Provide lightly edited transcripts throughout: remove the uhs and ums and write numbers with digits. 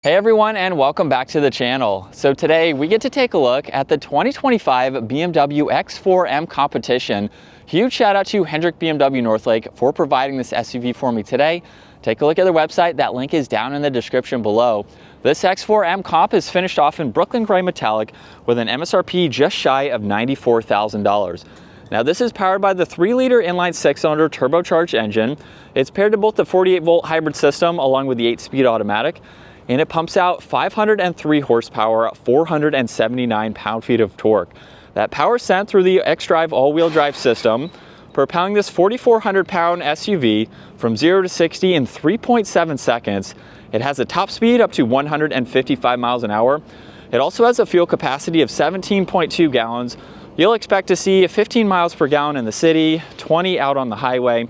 Hey everyone, and welcome back to the channel. So today we get to take a look at the 2025 BMW X4M Competition. Huge shout out to Hendrick BMW Northlake for providing this SUV for me today. Take a look at their website. That link is down in the description below. This X4M Comp is finished off in Brooklyn Gray Metallic with an MSRP just shy of $94,000. Now this is powered by the 3-liter inline 6-cylinder turbocharged engine. It's paired to both the 48-volt hybrid system along with the 8-speed automatic, and it pumps out 503 horsepower, 479 pound-feet of torque. That power is sent through the xDrive all-wheel drive system, propelling this 4,400-pound SUV from 0 to 60 in 3.7 seconds. It has a top speed up to 155 miles an hour. It also has a fuel capacity of 17.2 gallons. You'll expect to see 15 miles per gallon in the city, 20 out on the highway.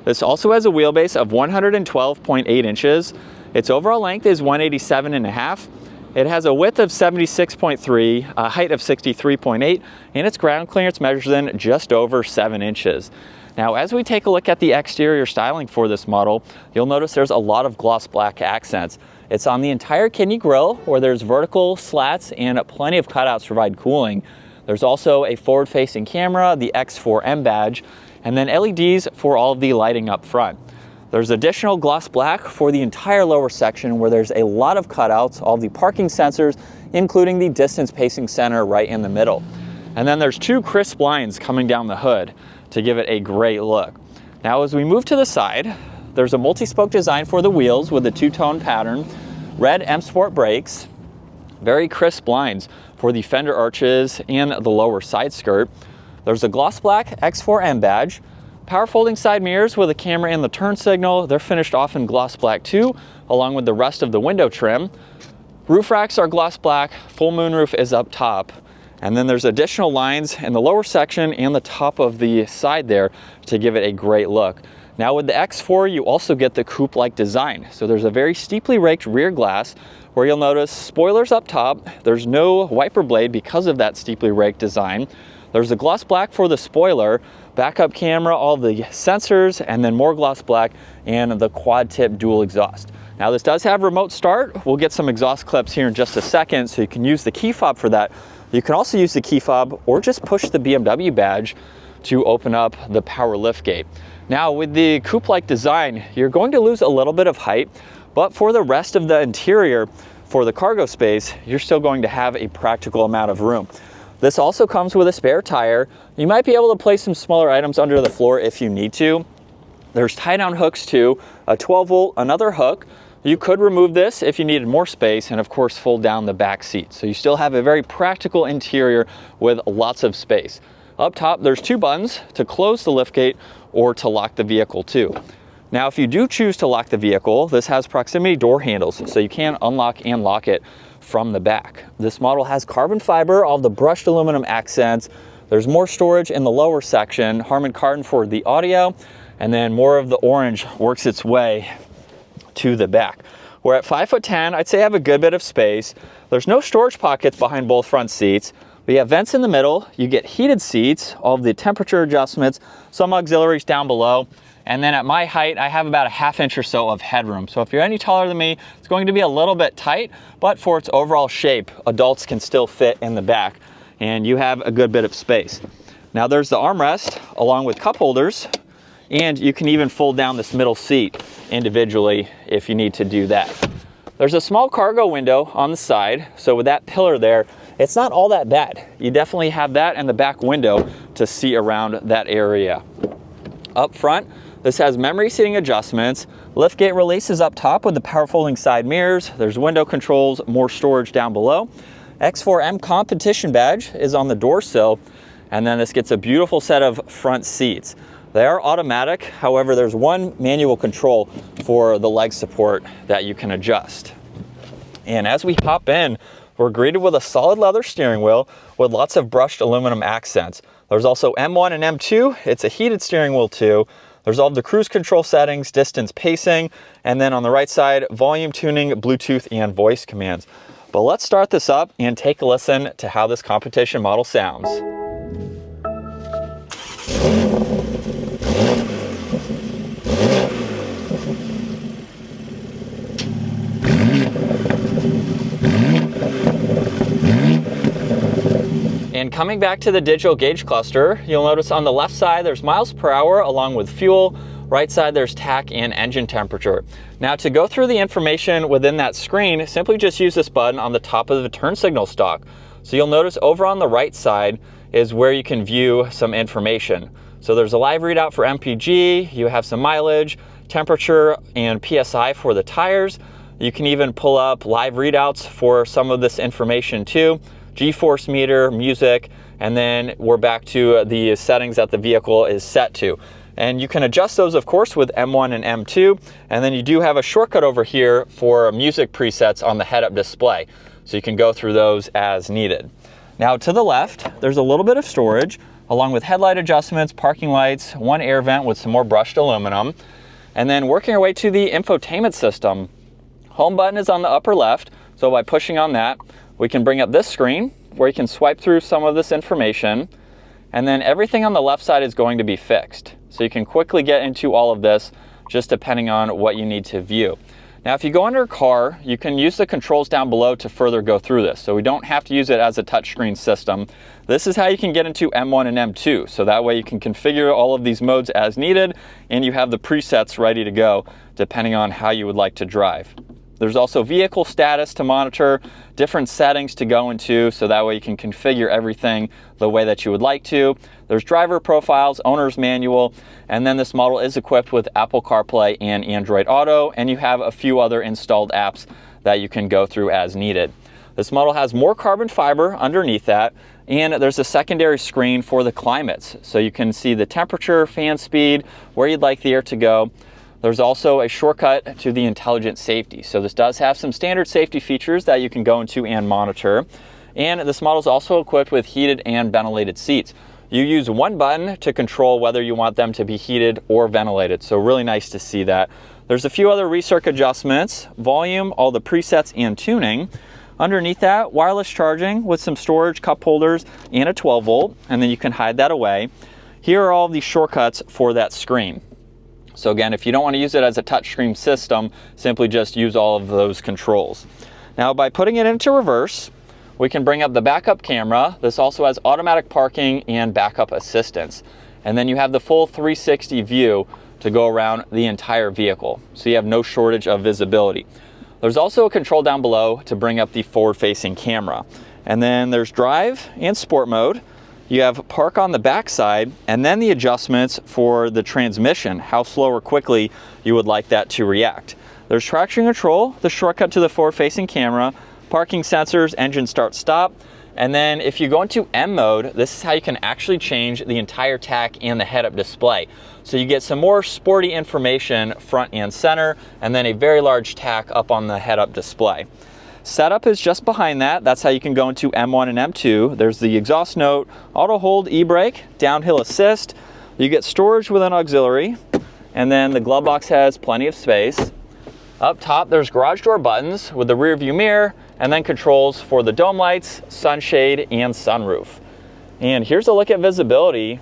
This also has a wheelbase of 112.8 inches. Its overall length is 187.5. It has a width of 76.3, a height of 63.8, and its ground clearance measures in just over 7 inches. Now, as we take a look at the exterior styling for this model, you'll notice there's a lot of gloss black accents. It's on the entire kidney grille where there's vertical slats and plenty of cutouts to provide cooling. There's also a forward-facing camera, the X4M badge, and then LEDs for all of the lighting up front. There's additional gloss black for the entire lower section where there's a lot of cutouts, all the parking sensors, including the distance pacing center right in the middle. And then there's 2 crisp lines coming down the hood to give it a great look. Now as we move to the side, there's a multi-spoke design for the wheels with a 2-tone pattern, red M Sport brakes, very crisp lines for the fender arches and the lower side skirt. There's a gloss black X4M badge, power folding side mirrors with a camera and the turn signal. They're finished off in gloss black too, along with the rest of the window trim. Roof racks are gloss black, full moonroof is up top. And then there's additional lines in the lower section and the top of the side there to give it a great look. Now with the X4, you also get the coupe-like design. So there's a very steeply raked rear glass where you'll notice spoilers up top. There's no wiper blade because of that steeply raked design. There's a gloss black for the spoiler, backup camera, all the sensors, and then more gloss black and the quad tip dual exhaust. Now this does have remote start. We'll get some exhaust clips here in just a second, so you can use the key fob for that. You can also use the key fob or just push the BMW badge to open up the power liftgate. Now with the coupe-like design, you're going to lose a little bit of height, but for the rest of the interior, for the cargo space, you're still going to have a practical amount of room. This also comes with a spare tire. You might be able to place some smaller items under the floor if you need to. There's tie-down hooks too, a 12-volt, another hook. You could remove this if you needed more space, and of course fold down the back seat. So you still have a very practical interior with lots of space. Up top, there's 2 buttons to close the liftgate or to lock the vehicle too. Now, if you do choose to lock the vehicle, this has proximity door handles, so you can unlock and lock it from the back. This model has carbon fiber, all the brushed aluminum accents. There's more storage in the lower section, Harman Kardon for the audio, and then more of the orange works its way to the back. We're at 5'10", I'd say I have a good bit of space. There's no storage pockets behind both front seats. We have vents in the middle. You get heated seats, all of the temperature adjustments, some auxiliaries down below. And then at my height, I have about a ½ inch or so of headroom. So if you're any taller than me, it's going to be a little bit tight, but for its overall shape, adults can still fit in the back and you have a good bit of space. Now there's the armrest along with cup holders, and you can even fold down this middle seat individually if you need to do that. There's a small cargo window on the side. So with that pillar there, it's not all that bad. You definitely have that and the back window to see around that area. Up front, this has memory seating adjustments, liftgate releases up top with the power folding side mirrors. There's window controls, more storage down below. X4M Competition badge is on the door sill, and then this gets a beautiful set of front seats. They are automatic, however, there's one manual control for the leg support that you can adjust. And as we hop in, we're greeted with a solid leather steering wheel with lots of brushed aluminum accents. There's also M1 and M2. It's a heated steering wheel too. There's all the cruise control settings, distance pacing, and then on the right side, volume tuning, Bluetooth, and voice commands. But let's start this up and take a listen to how this competition model sounds. And coming back to the digital gauge cluster, you'll notice on the left side there's miles per hour along with fuel. Right side there's tach and engine temperature. Now to go through the information within that screen, simply just use this button on the top of the turn signal stalk. So you'll notice over on the right side is where you can view some information. So there's a live readout for MPG, you have some mileage, temperature, and PSI for the tires. You can even pull up live readouts for some of this information too. G-force meter, music, and then we're back to the settings that the vehicle is set to. And you can adjust those, of course, with M1 and M2. And then you do have a shortcut over here for music presets on the head-up display. So you can go through those as needed. Now to the left, there's a little bit of storage, along with headlight adjustments, parking lights, one air vent with some more brushed aluminum. And then working our way to the infotainment system. Home button is on the upper left. So by pushing on that, we can bring up this screen where you can swipe through some of this information, and then everything on the left side is going to be fixed. So you can quickly get into all of this just depending on what you need to view. Now if you go under car, you can use the controls down below to further go through this. So we don't have to use it as a touchscreen system. This is how you can get into M1 and M2. So that way you can configure all of these modes as needed, and you have the presets ready to go depending on how you would like to drive. There's also vehicle status to monitor, different settings to go into, so that way you can configure everything the way that you would like to. There's driver profiles, owner's manual, and then this model is equipped with Apple CarPlay and Android Auto, and you have a few other installed apps that you can go through as needed. This model has more carbon fiber underneath that, and there's a secondary screen for the climates. So you can see the temperature, fan speed, where you'd like the air to go. There's also a shortcut to the intelligent safety. So this does have some standard safety features that you can go into and monitor. And this model is also equipped with heated and ventilated seats. You use one button to control whether you want them to be heated or ventilated. So really nice to see that. There's a few other recirc adjustments, volume, all the presets and tuning. Underneath that, wireless charging with some storage, cup holders, and a 12 volt, and then you can hide that away. Here are all the shortcuts for that screen. So again, if you don't want to use it as a touchscreen system, simply just use all of those controls. Now by putting it into reverse, we can bring up the backup camera. This also has automatic parking and backup assistance. And then you have the full 360 view to go around the entire vehicle. So you have no shortage of visibility. There's also a control down below to bring up the forward-facing camera. And then there's drive and sport mode. You have park on the back side, and then the adjustments for the transmission, how slow or quickly you would like that to react. There's traction control, the shortcut to the forward-facing camera, parking sensors, engine start stop, and then if you go into M mode, this is how you can actually change the entire tach and the head-up display. So you get some more sporty information front and center, and then a very large tach up on the head-up display. Setup is just behind that. That's how you can go into M1 and M2. There's the exhaust note, auto hold, e-brake, downhill assist. You get storage with an auxiliary, and then the glove box has plenty of space. Up top, there's garage door buttons with the rear view mirror, and then controls for the dome lights, sunshade, and sunroof. And here's a look at visibility.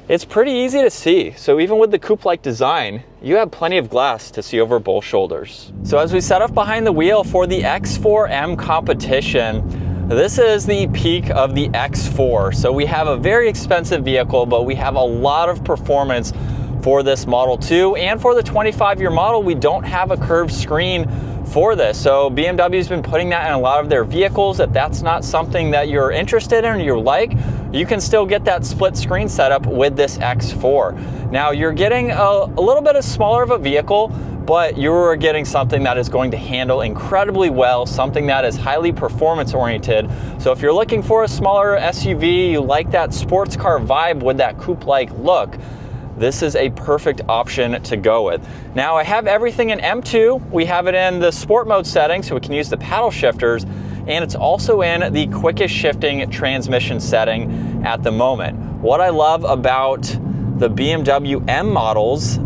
It's pretty easy to see. So even with the coupe-like design, you have plenty of glass to see over both shoulders. So as we set up behind the wheel for the X4M Competition, this is the peak of the X4. So we have a very expensive vehicle, but we have a lot of performance for this Model 2. And for the 25-year model, we don't have a curved screen for this. So BMW's been putting that in a lot of their vehicles. If that's not something that you're interested in or you like, you can still get that split screen setup with this X4. Now you're getting a little bit of smaller of a vehicle, but you're getting something that is going to handle incredibly well, something that is highly performance oriented. So if you're looking for a smaller SUV, you like that sports car vibe with that coupe-like look, this is a perfect option to go with. Now I have everything in M2. We have it in the sport mode setting, so we can use the paddle shifters, and it's also in the quickest shifting transmission setting at the moment. What I love about the BMW M models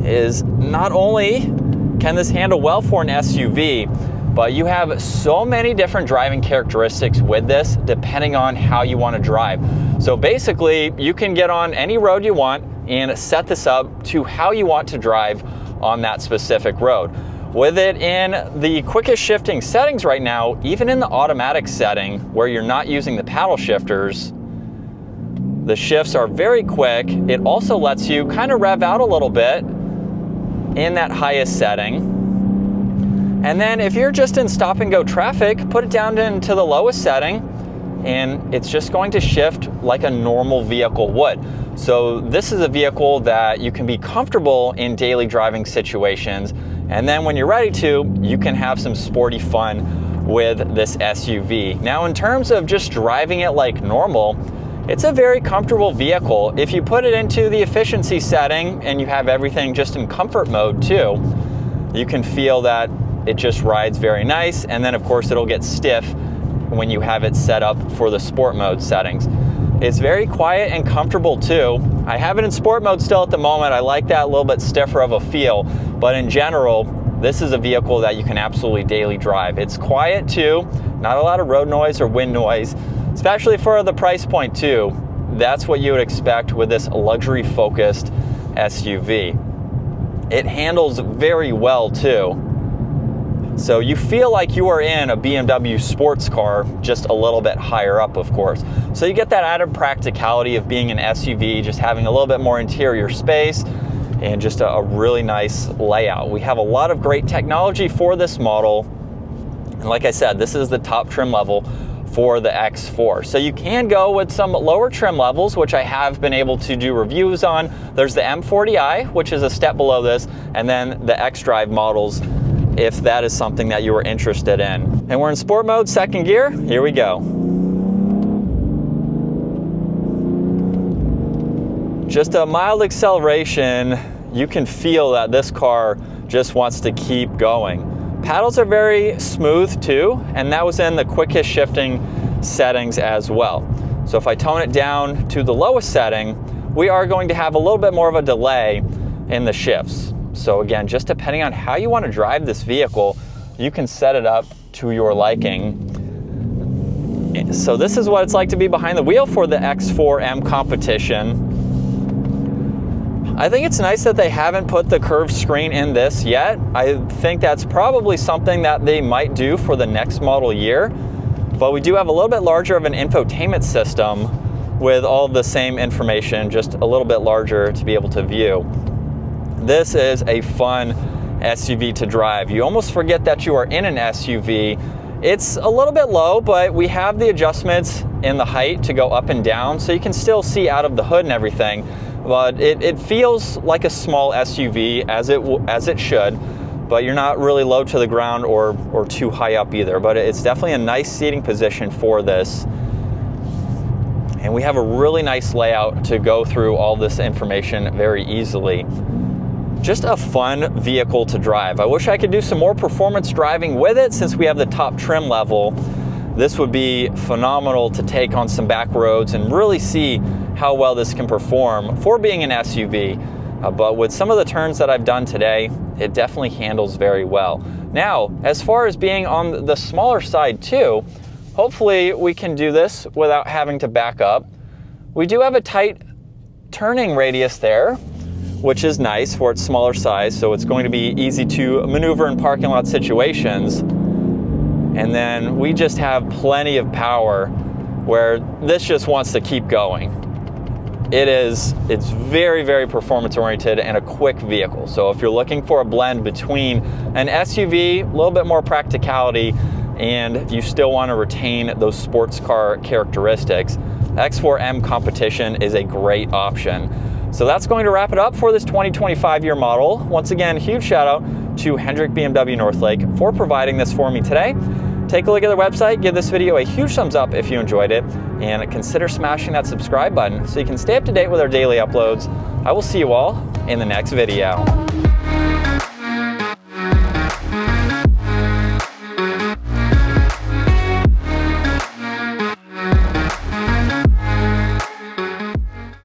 is not only can this handle well for an SUV, but you have so many different driving characteristics with this depending on how you want to drive. So basically, you can get on any road you want and set this up to how you want to drive on that specific road. With it in the quickest shifting settings right now, even in the automatic setting where you're not using the paddle shifters, The shifts are very quick. It also lets you kind of rev out a little bit in that highest setting. And then if you're just in stop and go traffic, put it down into the lowest setting, and it's just going to shift like a normal vehicle would. So this is a vehicle that you can be comfortable in daily driving situations, and then when you're ready to, you can have some sporty fun with this SUV. Now, in terms of just driving it like normal, it's a very comfortable vehicle. If you put it into the efficiency setting and you have everything just in comfort mode too, you can feel that it just rides very nice. And then of course it'll get stiff when you have it set up for the sport mode settings. It's very quiet and comfortable too. I have it in sport mode still at the moment. I like that little bit stiffer of a feel, but in general, this is a vehicle that you can absolutely daily drive. It's quiet too, not a lot of road noise or wind noise, especially for the price point too. That's what you would expect with this luxury focused SUV. It handles very well too. So you feel like you are in a BMW sports car, just a little bit higher up, of course. So you get that added practicality of being an SUV, just having a little bit more interior space and just a really nice layout. We have a lot of great technology for this model. And like I said, this is the top trim level for the X4. So you can go with some lower trim levels, which I have been able to do reviews on. There's the M40i, which is a step below this, and then the X-Drive models, if that is something that you are interested in. And we're in sport mode, second gear. Here we go. Just a mild acceleration, you can feel that this car just wants to keep going. Paddles are very smooth too, and that was in the quickest shifting settings as well. So if I tone it down to the lowest setting, we are going to have a little bit more of a delay in the shifts. So again, just depending on how you want to drive this vehicle, you can set it up to your liking. So this is what it's like to be behind the wheel for the X4M Competition. I think it's nice that they haven't put the curved screen in this yet. I think that's probably something that they might do for the next model year. But we do have a little bit larger of an infotainment system with all of the same information, just a little bit larger to be able to view. This is a fun SUV to drive. You almost forget that you are in an SUV. It's a little bit low, but we have the adjustments in the height to go up and down, so you can still see out of the hood and everything. But it feels like a small SUV, as it should, but you're not really low to the ground or too high up either. But it's definitely a nice seating position for this. And we have a really nice layout to go through all this information very easily. Just a fun vehicle to drive. I wish I could do some more performance driving with it since we have the top trim level. This would be phenomenal to take on some back roads and really see how well this can perform for being an SUV. But with some of the turns that I've done today, it definitely handles very well. Now, as far as being on the smaller side too, hopefully we can do this without having to back up. We do have a tight turning radius there, which is nice for its smaller size, so it's going to be easy to maneuver in parking lot situations. And then we just have plenty of power where this just wants to keep going. It's very, very performance oriented and a quick vehicle. So if you're looking for a blend between an SUV, a little bit more practicality, and you still want to retain those sports car characteristics, X4M Competition is a great option. So that's going to wrap it up for this 2025 year model. Once again, huge shout out to Hendrick BMW Northlake for providing this for me today. Take a look at their website, give this video a huge thumbs up if you enjoyed it, and consider smashing that subscribe button so you can stay up to date with our daily uploads. I will see you all in the next video.